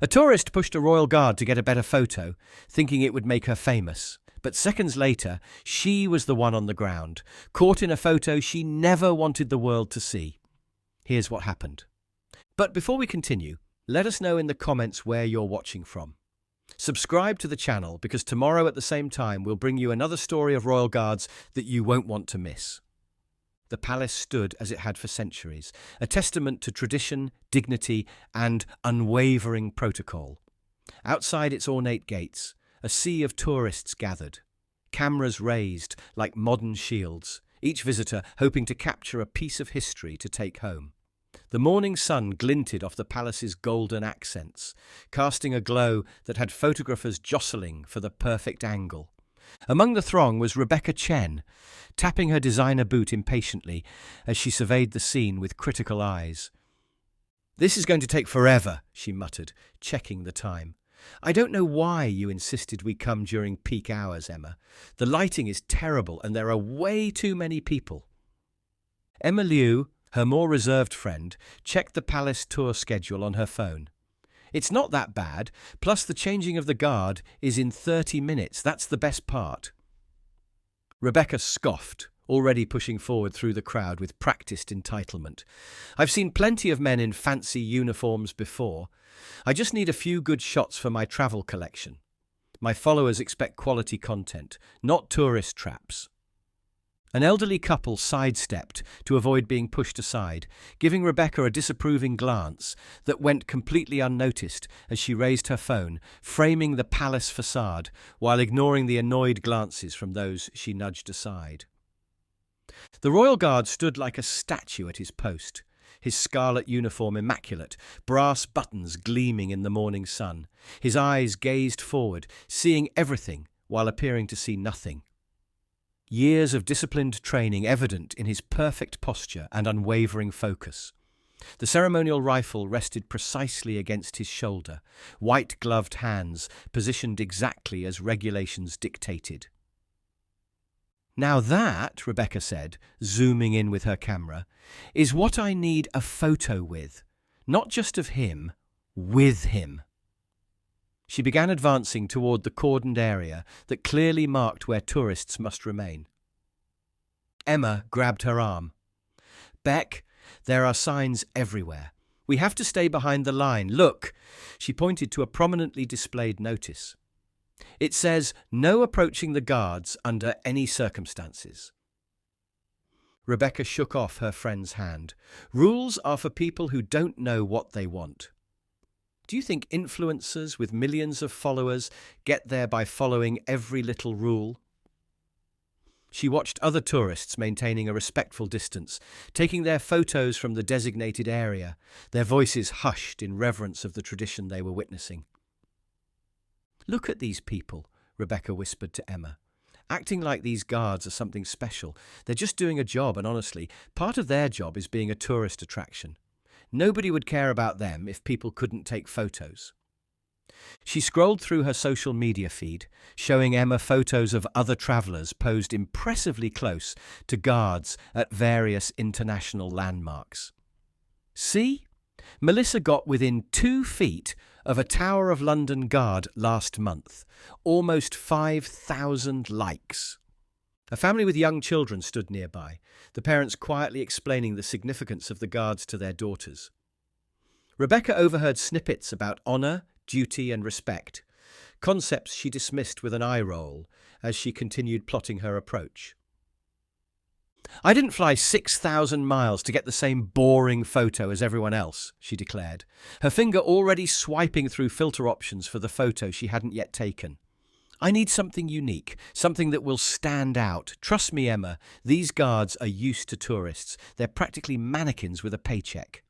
A tourist pushed a royal guard to get a better photo, thinking it would make her famous. But seconds later, she was the one on the ground, caught in a photo she never wanted the world to see. Here's what happened. But before we continue, let us know in the comments where you're watching from. Subscribe to the channel because tomorrow at the same time we'll bring you another story of royal guards that you won't want to miss. The palace stood as it had for centuries, a testament to tradition, dignity, and unwavering protocol. Outside its ornate gates, a sea of tourists gathered, cameras raised like modern shields, each visitor hoping to capture a piece of history to take home. The morning sun glinted off the palace's golden accents, casting a glow that had photographers jostling for the perfect angle. Among the throng was Rebecca Chen, tapping her designer boot impatiently as she surveyed the scene with critical eyes. "This is going to take forever," she muttered, checking the time. "I don't know why you insisted we come during peak hours, Emma. The lighting is terrible and there are way too many people." Emma Liu, her more reserved friend, checked the palace tour schedule on her phone. "It's not that bad, plus the changing of the guard is in 30 minutes. That's the best part." Rebecca scoffed, already pushing forward through the crowd with practiced entitlement. "I've seen plenty of men in fancy uniforms before. I just need a few good shots for my travel collection. My followers expect quality content, not tourist traps." An elderly couple sidestepped to avoid being pushed aside, giving Rebecca a disapproving glance that went completely unnoticed as she raised her phone, framing the palace facade while ignoring the annoyed glances from those she nudged aside. The royal guard stood like a statue at his post, his scarlet uniform immaculate, brass buttons gleaming in the morning sun. His eyes gazed forward, seeing everything while appearing to see nothing. Years of disciplined training evident in his perfect posture and unwavering focus. The ceremonial rifle rested precisely against his shoulder, white-gloved hands positioned exactly as regulations dictated. "Now that," Rebecca said, zooming in with her camera, "is what I need a photo with. Not just of him, with him." She began advancing toward the cordoned area that clearly marked where tourists must remain. Emma grabbed her arm. "Beck, there are signs everywhere. We have to stay behind the line. Look!" She pointed to a prominently displayed notice. "It says, 'No approaching the guards under any circumstances.'" Rebecca shook off her friend's hand. "Rules are for people who don't know what they want. Do you think influencers with millions of followers get there by following every little rule?" She watched other tourists maintaining a respectful distance, taking their photos from the designated area, their voices hushed in reverence of the tradition they were witnessing. "Look at these people," Rebecca whispered to Emma. "Acting like these guards are something special. They're just doing a job, and honestly, part of their job is being a tourist attraction. Nobody would care about them if people couldn't take photos." She scrolled through her social media feed, showing Emma photos of other travellers posed impressively close to guards at various international landmarks. "See? Melissa got within 2 feet of a Tower of London guard last month. Almost 5,000 likes." A family with young children stood nearby, the parents quietly explaining the significance of the guards to their daughters. Rebecca overheard snippets about honour, duty and respect, concepts she dismissed with an eye roll as she continued plotting her approach. "I didn't fly 6,000 miles to get the same boring photo as everyone else," she declared, her finger already swiping through filter options for the photo she hadn't yet taken. "I need something unique, something that will stand out. Trust me, Emma, these guards are used to tourists. They're practically mannequins with a paycheck."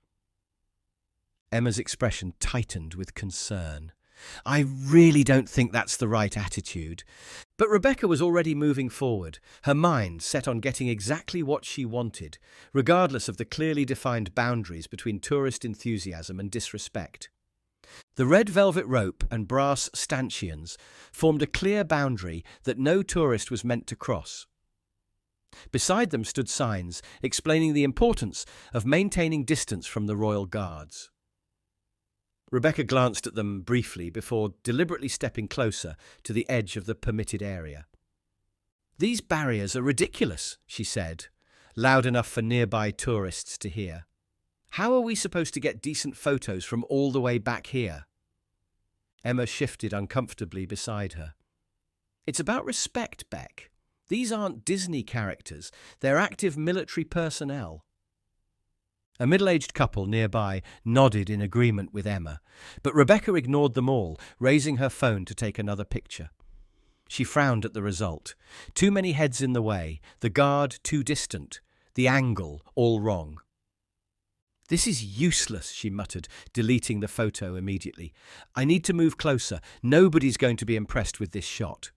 Emma's expression tightened with concern. "I really don't think that's the right attitude." But Rebecca was already moving forward, her mind set on getting exactly what she wanted, regardless of the clearly defined boundaries between tourist enthusiasm and disrespect. The red velvet rope and brass stanchions formed a clear boundary that no tourist was meant to cross. Beside them stood signs explaining the importance of maintaining distance from the royal guards. Rebecca glanced at them briefly before deliberately stepping closer to the edge of the permitted area. "These barriers are ridiculous," she said, loud enough for nearby tourists to hear. "How are we supposed to get decent photos from all the way back here?" Emma shifted uncomfortably beside her. "It's about respect, Beck. These aren't Disney characters. They're active military personnel." A middle-aged couple nearby nodded in agreement with Emma, but Rebecca ignored them all, raising her phone to take another picture. She frowned at the result. Too many heads in the way, the guard too distant, the angle all wrong. "This is useless," she muttered, deleting the photo immediately. "I need to move closer. Nobody's going to be impressed with this shot."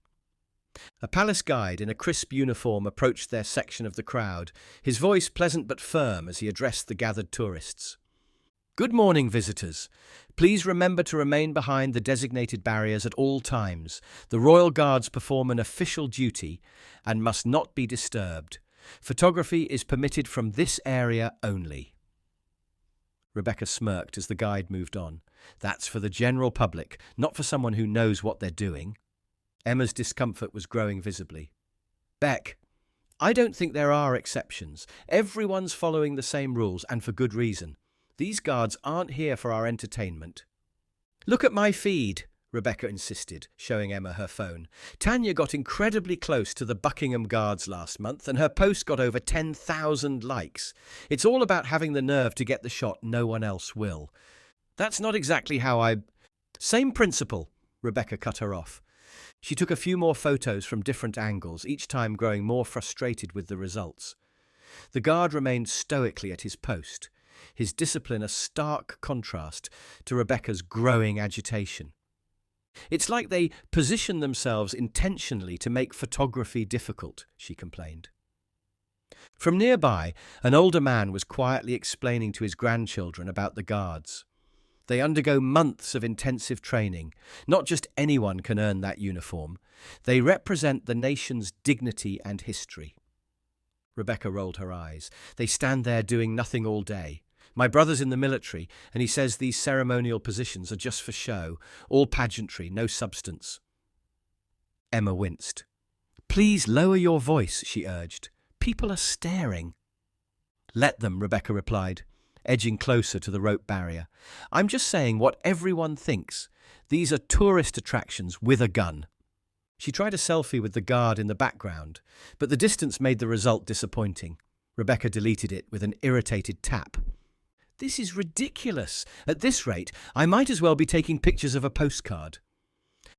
A palace guide in a crisp uniform approached their section of the crowd, his voice pleasant but firm as he addressed the gathered tourists. "Good morning, visitors. Please remember to remain behind the designated barriers at all times. The Royal Guards perform an official duty and must not be disturbed. Photography is permitted from this area only." Rebecca smirked as the guide moved on. "That's for the general public, not for someone who knows what they're doing." Emma's discomfort was growing visibly. "Beck, I don't think there are exceptions. Everyone's following the same rules, and for good reason. These guards aren't here for our entertainment." "Look at my feed," Rebecca insisted, showing Emma her phone. "Tanya got incredibly close to the Buckingham Guards last month, and her post got over 10,000 likes. It's all about having the nerve to get the shot no one else will." "That's not exactly how I—" "Same principle," Rebecca cut her off. She took a few more photos from different angles, each time growing more frustrated with the results. The guard remained stoically at his post, his discipline a stark contrast to Rebecca's growing agitation. "It's like they position themselves intentionally to make photography difficult," she complained. From nearby, an older man was quietly explaining to his grandchildren about the guards. They undergo months of intensive training. Not just anyone can earn that uniform. They represent the nation's dignity and history. Rebecca rolled her eyes. "They stand there doing nothing all day. My brother's in the military, and he says these ceremonial positions are just for show, all pageantry, no substance." Emma winced. "Please lower your voice," she urged. "People are staring." "Let them," Rebecca replied, edging closer to the rope barrier. "I'm just saying what everyone thinks. These are tourist attractions with a gun." She tried a selfie with the guard in the background, but the distance made the result disappointing. Rebecca deleted it with an irritated tap. "This is ridiculous. At this rate, I might as well be taking pictures of a postcard."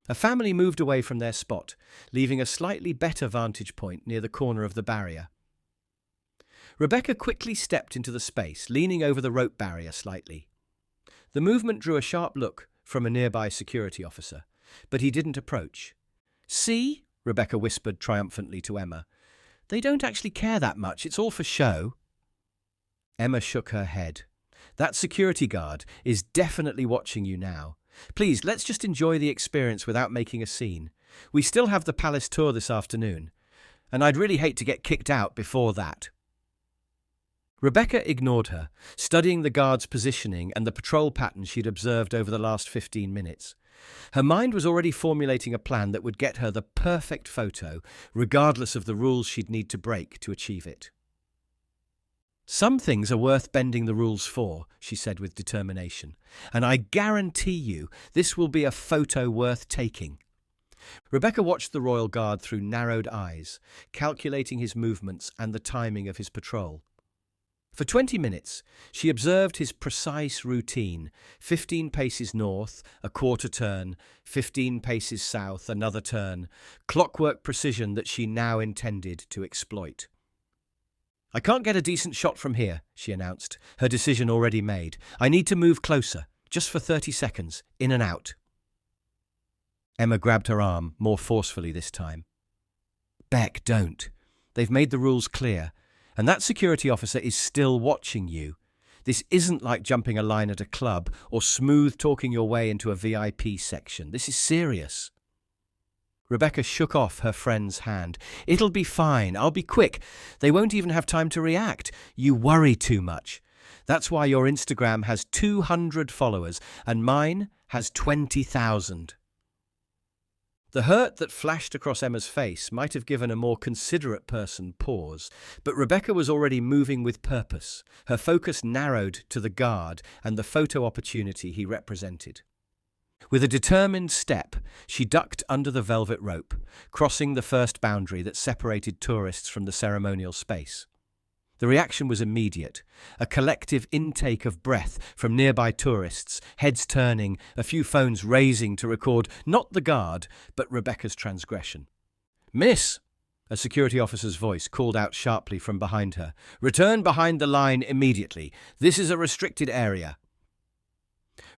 A family moved away from their spot, leaving a slightly better vantage point near the corner of the barrier. Rebecca quickly stepped into the space, leaning over the rope barrier slightly. The movement drew a sharp look from a nearby security officer, but he didn't approach. "See?" Rebecca whispered triumphantly to Emma. "They don't actually care that much. It's all for show." Emma shook her head. "That security guard is definitely watching you now. Please, let's just enjoy the experience without making a scene. We still have the palace tour this afternoon, and I'd really hate to get kicked out before that." Rebecca ignored her, studying the guard's positioning and the patrol pattern she'd observed over the last 15 minutes. Her mind was already formulating a plan that would get her the perfect photo, regardless of the rules she'd need to break to achieve it. "Some things are worth bending the rules for," she said with determination, "and I guarantee you this will be a photo worth taking." Rebecca watched the royal guard through narrowed eyes, calculating his movements and the timing of his patrol. For 20 minutes, she observed his precise routine: 15 paces north, a quarter turn, 15 paces south, another turn, clockwork precision that she now intended to exploit. "I can't get a decent shot from here," she announced, her decision already made. "I need to move closer, just for 30 seconds, in and out." Emma grabbed her arm, more forcefully this time. "Beck, don't. They've made the rules clear. And that security officer is still watching you. This isn't like jumping a line at a club or smooth talking your way into a VIP section. This is serious." Rebecca shook off her friend's hand. "It'll be fine. I'll be quick. They won't even have time to react. You worry too much. That's why your Instagram has 200 followers and mine has 20,000. The hurt that flashed across Emma's face might have given a more considerate person pause, but Rebecca was already moving with purpose, her focus narrowed to the guard and the photo opportunity he represented. With a determined step, she ducked under the velvet rope, crossing the first boundary that separated tourists from the ceremonial space. The reaction was immediate, a collective intake of breath from nearby tourists, heads turning, a few phones raising to record not the guard, but Rebecca's transgression. "Miss!" a security officer's voice called out sharply from behind her. "Return behind the line immediately. This is a restricted area."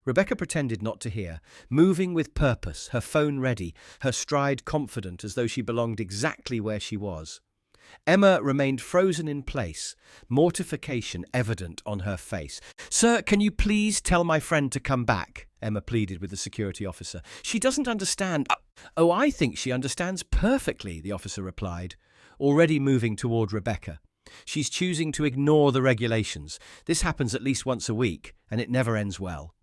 Rebecca pretended not to hear, moving with purpose, her phone ready, her stride confident as though she belonged exactly where she was. Emma remained frozen in place, mortification evident on her face. "Sir, can you please tell my friend to come back?" Emma pleaded with the security officer. "She doesn't understand." "Oh, I think she understands perfectly," the officer replied, already moving toward Rebecca. "She's choosing to ignore the regulations. This happens at least once a week, and it never ends well."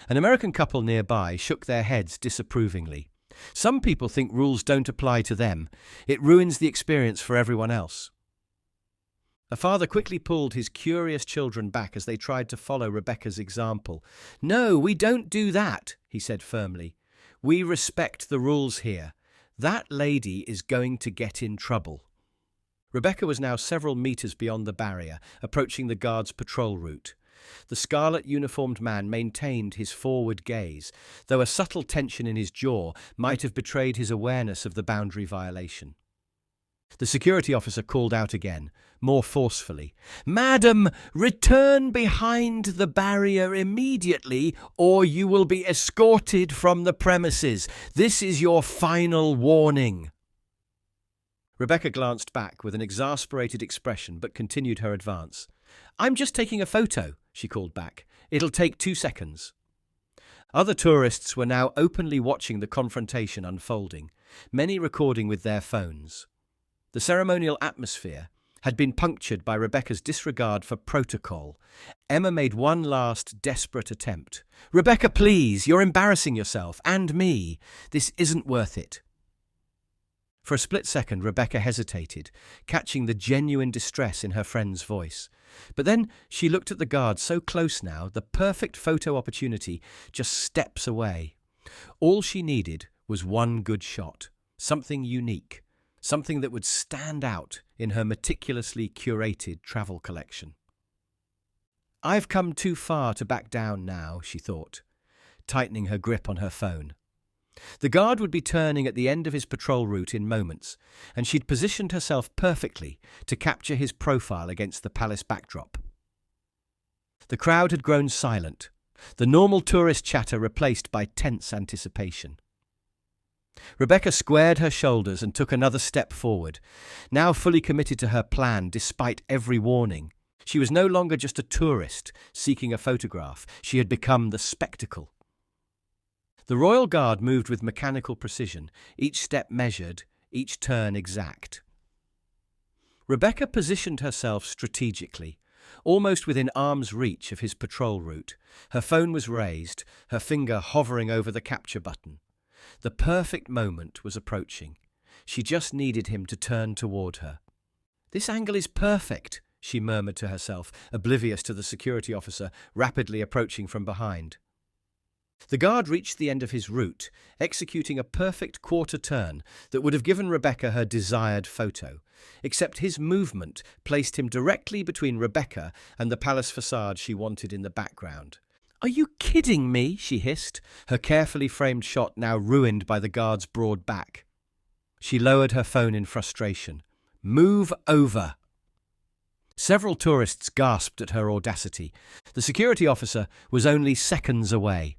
An American couple nearby shook their heads disapprovingly. "Some people think rules don't apply to them. It ruins the experience for everyone else." A father quickly pulled his curious children back as they tried to follow Rebecca's example. "No, we don't do that," he said firmly. "We respect the rules here. That lady is going to get in trouble." Rebecca was now several meters beyond the barrier, approaching the guard's patrol route. The scarlet-uniformed man maintained his forward gaze, though a subtle tension in his jaw might have betrayed his awareness of the boundary violation. The security officer called out again, more forcefully. "Madam, return behind the barrier immediately, or you will be escorted from the premises. This is your final warning." Rebecca glanced back with an exasperated expression but continued her advance. "I'm just taking a photo," she called back. "It'll take 2 seconds." Other tourists were now openly watching the confrontation unfolding, many recording with their phones. The ceremonial atmosphere had been punctured by Rebecca's disregard for protocol. Emma made one last desperate attempt. "Rebecca, please, you're embarrassing yourself and me. This isn't worth it." For a split second, Rebecca hesitated, catching the genuine distress in her friend's voice. But then she looked at the guard so close now, the perfect photo opportunity just steps away. All she needed was one good shot, something unique, something that would stand out in her meticulously curated travel collection. "I've come too far to back down now," she thought, tightening her grip on her phone. The guard would be turning at the end of his patrol route in moments, and she'd positioned herself perfectly to capture his profile against the palace backdrop. The crowd had grown silent, the normal tourist chatter replaced by tense anticipation. Rebecca squared her shoulders and took another step forward, now fully committed to her plan despite every warning. She was no longer just a tourist seeking a photograph, she had become the spectacle. The royal guard moved with mechanical precision, each step measured, each turn exact. Rebecca positioned herself strategically, almost within arm's reach of his patrol route. Her phone was raised, her finger hovering over the capture button. The perfect moment was approaching. She just needed him to turn toward her. "This angle is perfect," she murmured to herself, oblivious to the security officer rapidly approaching from behind. The guard reached the end of his route, executing a perfect quarter turn that would have given Rebecca her desired photo, except his movement placed him directly between Rebecca and the palace facade she wanted in the background. "Are you kidding me?" she hissed, her carefully framed shot now ruined by the guard's broad back. She lowered her phone in frustration. "Move over." Several tourists gasped at her audacity. The security officer was only seconds away.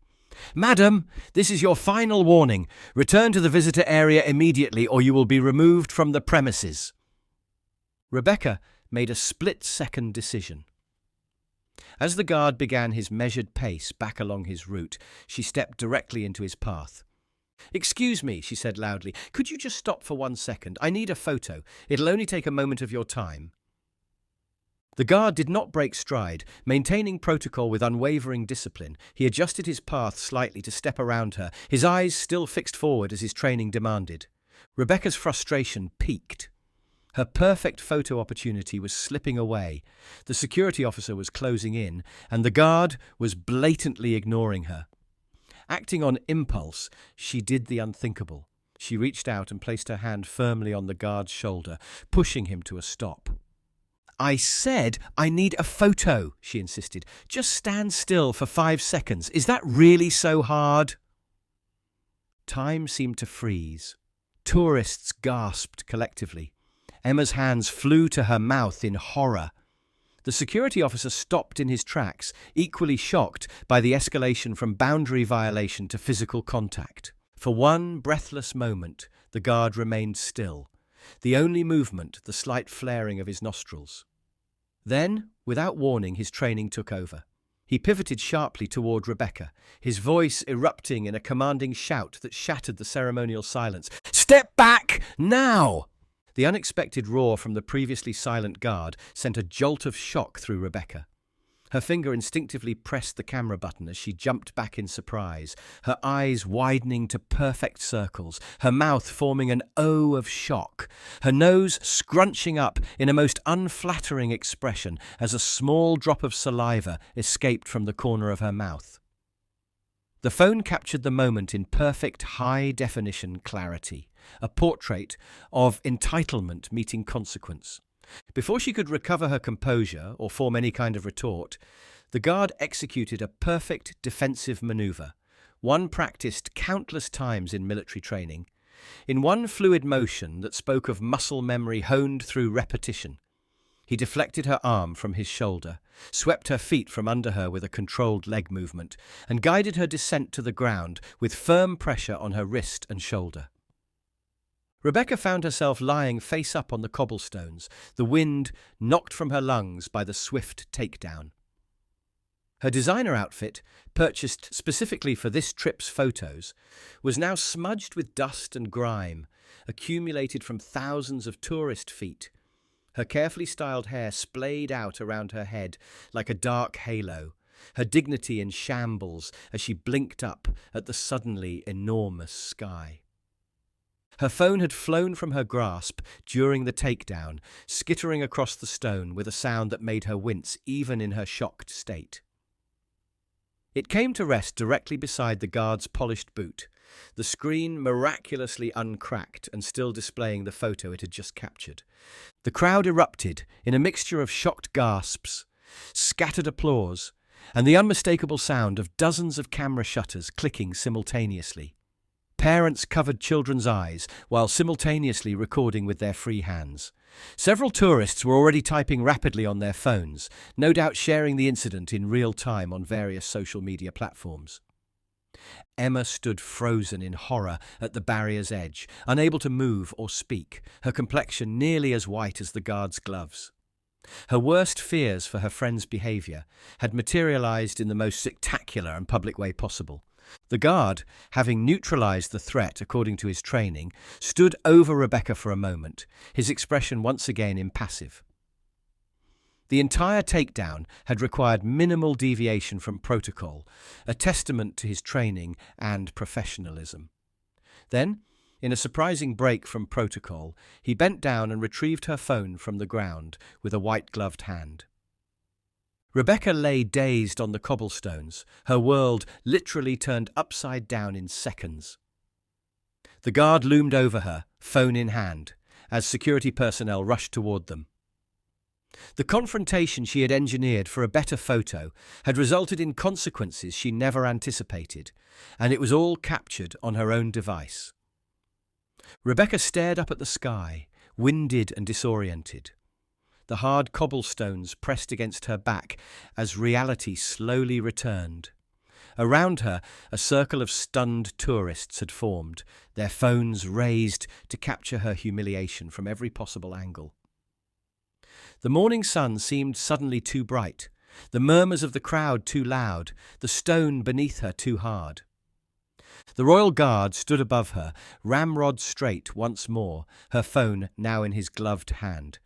"Madam, this is your final warning. Return to the visitor area immediately or you will be removed from the premises." Rebecca made a split-second decision. As the guard began his measured pace back along his route, she stepped directly into his path. "Excuse me," she said loudly. "Could you just stop for 1 second? I need a photo. It'll only take a moment of your time." The guard did not break stride. Maintaining protocol with unwavering discipline, he adjusted his path slightly to step around her, his eyes still fixed forward as his training demanded. Rebecca's frustration peaked. Her perfect photo opportunity was slipping away. The security officer was closing in, and the guard was blatantly ignoring her. Acting on impulse, she did the unthinkable. She reached out and placed her hand firmly on the guard's shoulder, pushing him to a stop. "I said I need a photo," she insisted. "Just stand still for 5 seconds. Is that really so hard?" Time seemed to freeze. Tourists gasped collectively. Emma's hands flew to her mouth in horror. The security officer stopped in his tracks, equally shocked by the escalation from boundary violation to physical contact. For one breathless moment, the guard remained still, the only movement the slight flaring of his nostrils. Then, without warning, his training took over. He pivoted sharply toward Rebecca, his voice erupting in a commanding shout that shattered the ceremonial silence. "Step back, now!" The unexpected roar from the previously silent guard sent a jolt of shock through Rebecca. Her finger instinctively pressed the camera button as she jumped back in surprise, her eyes widening to perfect circles, her mouth forming an O of shock, her nose scrunching up in a most unflattering expression as a small drop of saliva escaped from the corner of her mouth. The phone captured the moment in perfect high-definition clarity, a portrait of entitlement meeting consequence. Before she could recover her composure or form any kind of retort, the guard executed a perfect defensive maneuver, one practiced countless times in military training, in one fluid motion that spoke of muscle memory honed through repetition. He deflected her arm from his shoulder, swept her feet from under her with a controlled leg movement, and guided her descent to the ground with firm pressure on her wrist and shoulder. Rebecca found herself lying face up on the cobblestones, the wind knocked from her lungs by the swift takedown. Her designer outfit, purchased specifically for this trip's photos, was now smudged with dust and grime, accumulated from thousands of tourist feet. Her carefully styled hair splayed out around her head like a dark halo, her dignity in shambles as she blinked up at the suddenly enormous sky. Her phone had flown from her grasp during the takedown, skittering across the stone with a sound that made her wince even in her shocked state. It came to rest directly beside the guard's polished boot, the screen miraculously uncracked and still displaying the photo it had just captured. The crowd erupted in a mixture of shocked gasps, scattered applause, and the unmistakable sound of dozens of camera shutters clicking simultaneously. Parents covered children's eyes while simultaneously recording with their free hands. Several tourists were already typing rapidly on their phones, no doubt sharing the incident in real time on various social media platforms. Emma stood frozen in horror at the barrier's edge, unable to move or speak, her complexion nearly as white as the guard's gloves. Her worst fears for her friend's behaviour had materialised in the most spectacular and public way possible. The guard, having neutralised the threat according to his training, stood over Rebecca for a moment, his expression once again impassive. The entire takedown had required minimal deviation from protocol, a testament to his training and professionalism. Then, in a surprising break from protocol, he bent down and retrieved her phone from the ground with a white-gloved hand. Rebecca lay dazed on the cobblestones, her world literally turned upside down in seconds. The guard loomed over her, phone in hand, as security personnel rushed toward them. The confrontation she had engineered for a better photo had resulted in consequences she never anticipated, and it was all captured on her own device. Rebecca stared up at the sky, winded and disoriented. The hard cobblestones pressed against her back as reality slowly returned. Around her, a circle of stunned tourists had formed, their phones raised to capture her humiliation from every possible angle. The morning sun seemed suddenly too bright, the murmurs of the crowd too loud, the stone beneath her too hard. The royal guard stood above her, ramrod straight once more, her phone now in his gloved hand.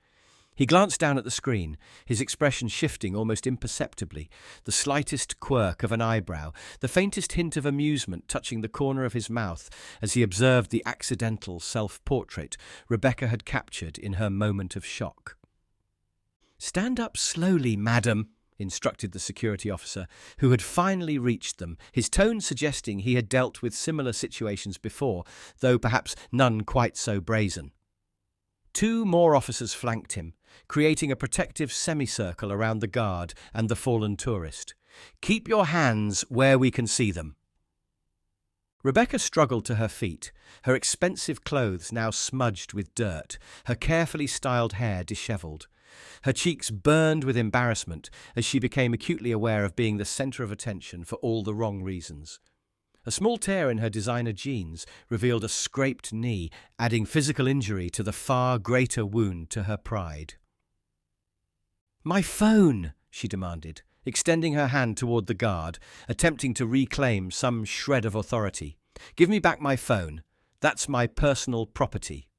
He glanced down at the screen, his expression shifting almost imperceptibly, the slightest quirk of an eyebrow, the faintest hint of amusement touching the corner of his mouth as he observed the accidental self-portrait Rebecca had captured in her moment of shock. "Stand up slowly, madam," instructed the security officer, who had finally reached them, his tone suggesting he had dealt with similar situations before, though perhaps none quite so brazen. 2 more officers flanked him, creating a protective semicircle around the guard and the fallen tourist. "Keep your hands where we can see them." Rebecca struggled to her feet, her expensive clothes now smudged with dirt, her carefully styled hair dishevelled. Her cheeks burned with embarrassment as she became acutely aware of being the centre of attention for all the wrong reasons. A small tear in her designer jeans revealed a scraped knee, adding physical injury to the far greater wound to her pride. "My phone!" she demanded, extending her hand toward the guard, attempting to reclaim some shred of authority. "Give me back my phone. That's my personal property."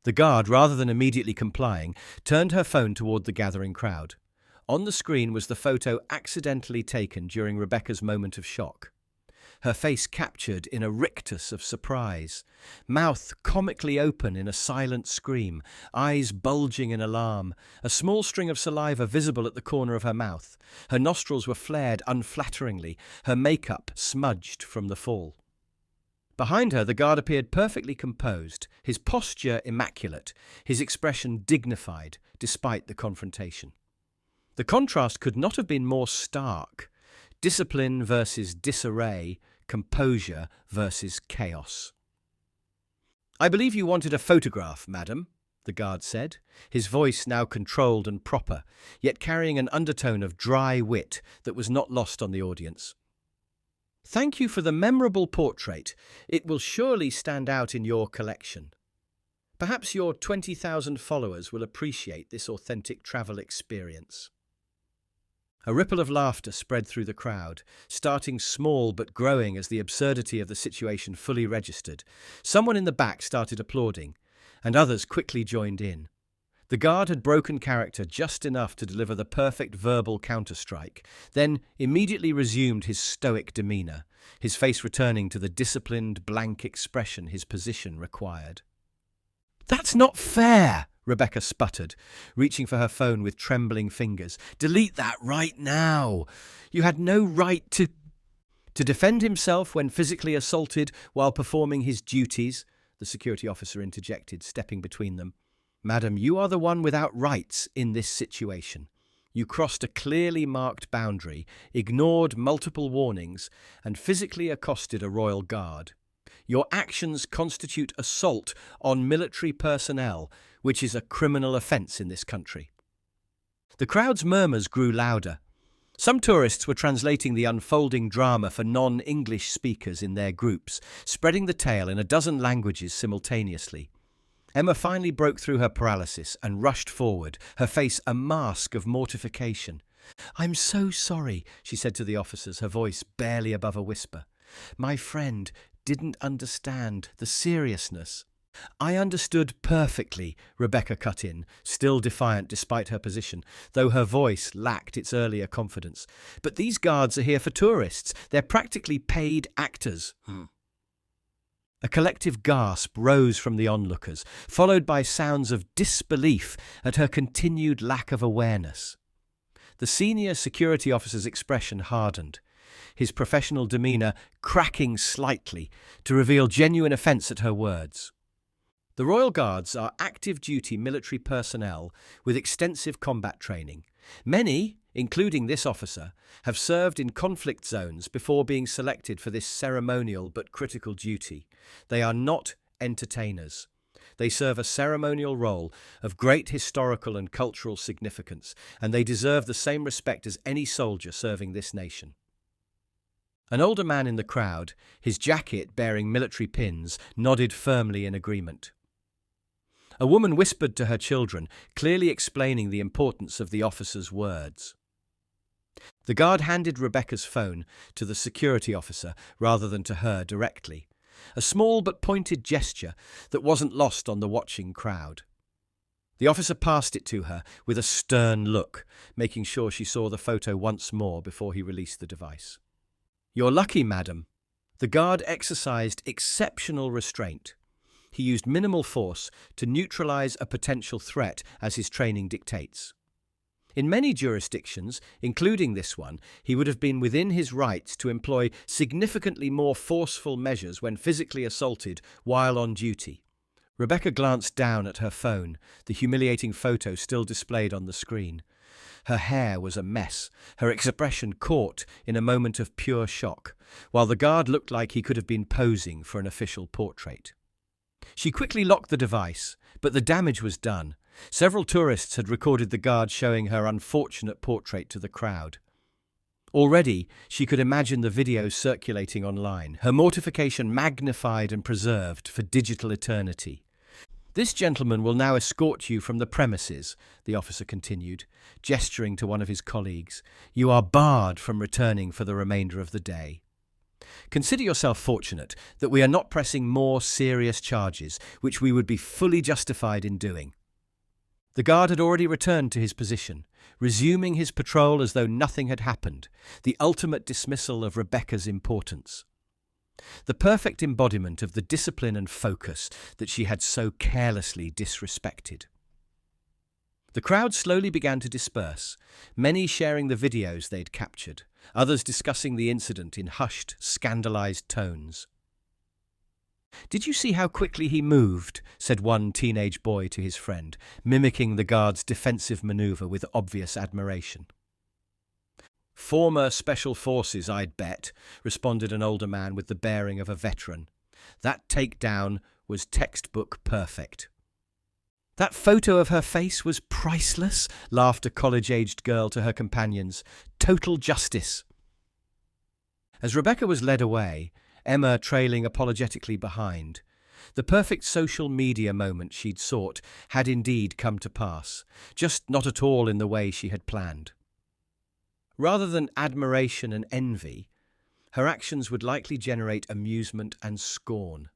The guard, rather than immediately complying, turned her phone toward the gathering crowd. On the screen was the photo accidentally taken during Rebecca's moment of shock. Her face captured in a rictus of surprise, mouth comically open in a silent scream, eyes bulging in alarm, a small string of saliva visible at the corner of her mouth. Her nostrils were flared unflatteringly, her makeup smudged from the fall. Behind her, the guard appeared perfectly composed, his posture immaculate, his expression dignified, despite the confrontation. The contrast could not have been more stark. Discipline versus disarray, composure versus chaos. "I believe you wanted a photograph, madam," the guard said, his voice now controlled and proper, yet carrying an undertone of dry wit that was not lost on the audience. "Thank you for the memorable portrait. It will surely stand out in your collection. Perhaps your 20,000 followers will appreciate this authentic travel experience." A ripple of laughter spread through the crowd, starting small but growing as the absurdity of the situation fully registered. Someone in the back started applauding, and others quickly joined in. The guard had broken character just enough to deliver the perfect verbal counterstrike, then immediately resumed his stoic demeanour, his face returning to the disciplined, blank expression his position required. "That's not fair!" Rebecca sputtered, reaching for her phone with trembling fingers. "Delete that right now! You had no right to defend himself when physically assaulted while performing his duties," the security officer interjected, stepping between them. "Madam, you are the one without rights in this situation. You crossed a clearly marked boundary, ignored multiple warnings, and physically accosted a royal guard. Your actions constitute assault on military personnel, which is a criminal offence in this country." The crowd's murmurs grew louder. Some tourists were translating the unfolding drama for non-English speakers in their groups, spreading the tale in a dozen languages simultaneously. Emma finally broke through her paralysis and rushed forward, her face a mask of mortification. "I'm so sorry," she said to the officers, her voice barely above a whisper. "My friend didn't understand the seriousness." "I understood perfectly," Rebecca cut in, still defiant despite her position, though her voice lacked its earlier confidence. "But these guards are here for tourists. They're practically paid actors." A collective gasp rose from the onlookers, followed by sounds of disbelief at her continued lack of awareness. The senior security officer's expression hardened, his professional demeanour cracking slightly to reveal genuine offence at her words. The Royal Guards are active-duty military personnel with extensive combat training. Many, including this officer, have served in conflict zones before being selected for this ceremonial but critical duty. They are not entertainers. They serve a ceremonial role of great historical and cultural significance, and they deserve the same respect as any soldier serving this nation. An older man in the crowd, his jacket bearing military pins, nodded firmly in agreement. A woman whispered to her children, clearly explaining the importance of the officer's words. The guard handed Rebecca's phone to the security officer rather than to her directly, a small but pointed gesture that wasn't lost on the watching crowd. The officer passed it to her with a stern look, making sure she saw the photo once more before he released the device. "You're lucky, madam." The guard exercised exceptional restraint. He used minimal force to neutralize a potential threat as his training dictates. In many jurisdictions, including this one, he would have been within his rights to employ significantly more forceful measures when physically assaulted while on duty. Rebecca glanced down at her phone, the humiliating photo still displayed on the screen. Her hair was a mess, her expression caught in a moment of pure shock, while the guard looked like he could have been posing for an official portrait. She quickly locked the device, but the damage was done. Several tourists had recorded the guard showing her unfortunate portrait to the crowd. Already, she could imagine the videos circulating online, her mortification magnified and preserved for digital eternity. "This gentleman will now escort you from the premises," the officer continued, gesturing to one of his colleagues. "You are barred from returning for the remainder of the day. Consider yourself fortunate that we are not pressing more serious charges, which we would be fully justified in doing." The guard had already returned to his position, resuming his patrol as though nothing had happened, the ultimate dismissal of Rebecca's importance. The perfect embodiment of the discipline and focus that she had so carelessly disrespected. The crowd slowly began to disperse, many sharing the videos they'd captured, others discussing the incident in hushed, scandalized tones. "Did you see how quickly he moved?" said one teenage boy to his friend, mimicking the guard's defensive maneuver with obvious admiration. "Former Special Forces, I'd bet," responded an older man with the bearing of a veteran. "That takedown was textbook perfect." "That photo of her face was priceless," laughed a college-aged girl to her companions. "Total justice." As Rebecca was led away, Emma trailing apologetically behind, the perfect social media moment she'd sought had indeed come to pass, just not at all in the way she had planned. Rather than admiration and envy, her actions would likely generate amusement and scorn.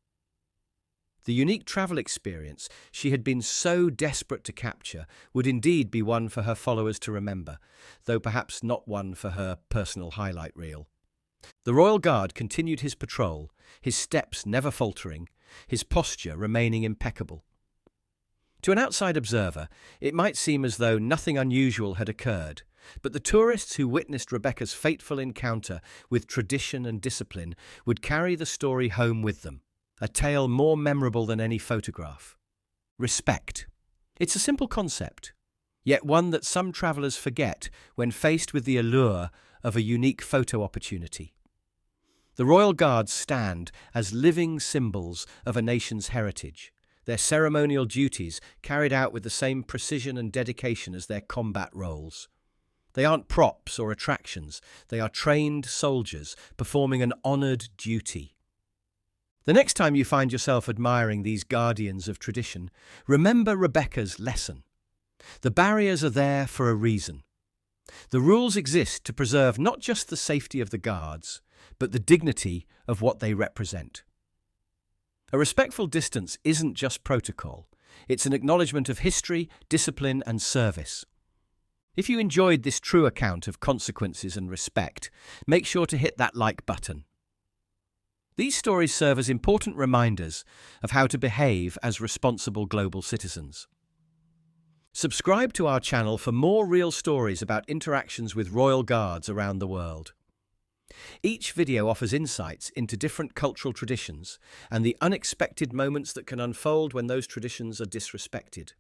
The unique travel experience she had been so desperate to capture would indeed be one for her followers to remember, though perhaps not one for her personal highlight reel. The Royal Guard continued his patrol, his steps never faltering, his posture remaining impeccable. To an outside observer, it might seem as though nothing unusual had occurred, but the tourists who witnessed Rebecca's fateful encounter with tradition and discipline would carry the story home with them, a tale more memorable than any photograph. Respect. It's a simple concept, yet one that some travellers forget when faced with the allure of a unique photo opportunity. The Royal Guards stand as living symbols of a nation's heritage, their ceremonial duties carried out with the same precision and dedication as their combat roles. They aren't props or attractions, they are trained soldiers performing an honoured duty. The next time you find yourself admiring these guardians of tradition, remember Rebecca's lesson. The barriers are there for a reason. The rules exist to preserve not just the safety of the guards, but the dignity of what they represent. A respectful distance isn't just protocol, it's an acknowledgement of history, discipline, and service. If you enjoyed this true account of consequences and respect, make sure to hit that like button. These stories serve as important reminders of how to behave as responsible global citizens. Subscribe to our channel for more real stories about interactions with Royal Guards around the world. Each video offers insights into different cultural traditions and the unexpected moments that can unfold when those traditions are disrespected.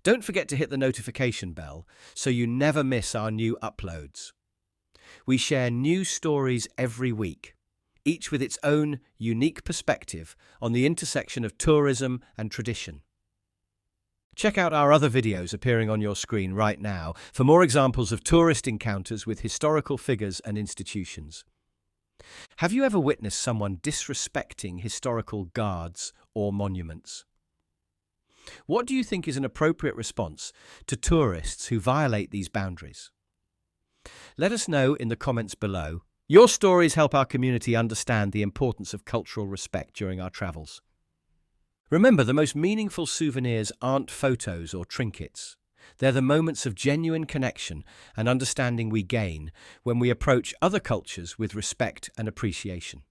Don't forget to hit the notification bell so you never miss our new uploads. We share new stories every week, each with its own unique perspective on the intersection of tourism and tradition. Check out our other videos appearing on your screen right now for more examples of tourist encounters with historical figures and institutions. Have you ever witnessed someone disrespecting historical guards or monuments? What do you think is an appropriate response to tourists who violate these boundaries? Let us know in the comments below. Your stories help our community understand the importance of cultural respect during our travels. Remember, the most meaningful souvenirs aren't photos or trinkets. They're the moments of genuine connection and understanding we gain when we approach other cultures with respect and appreciation.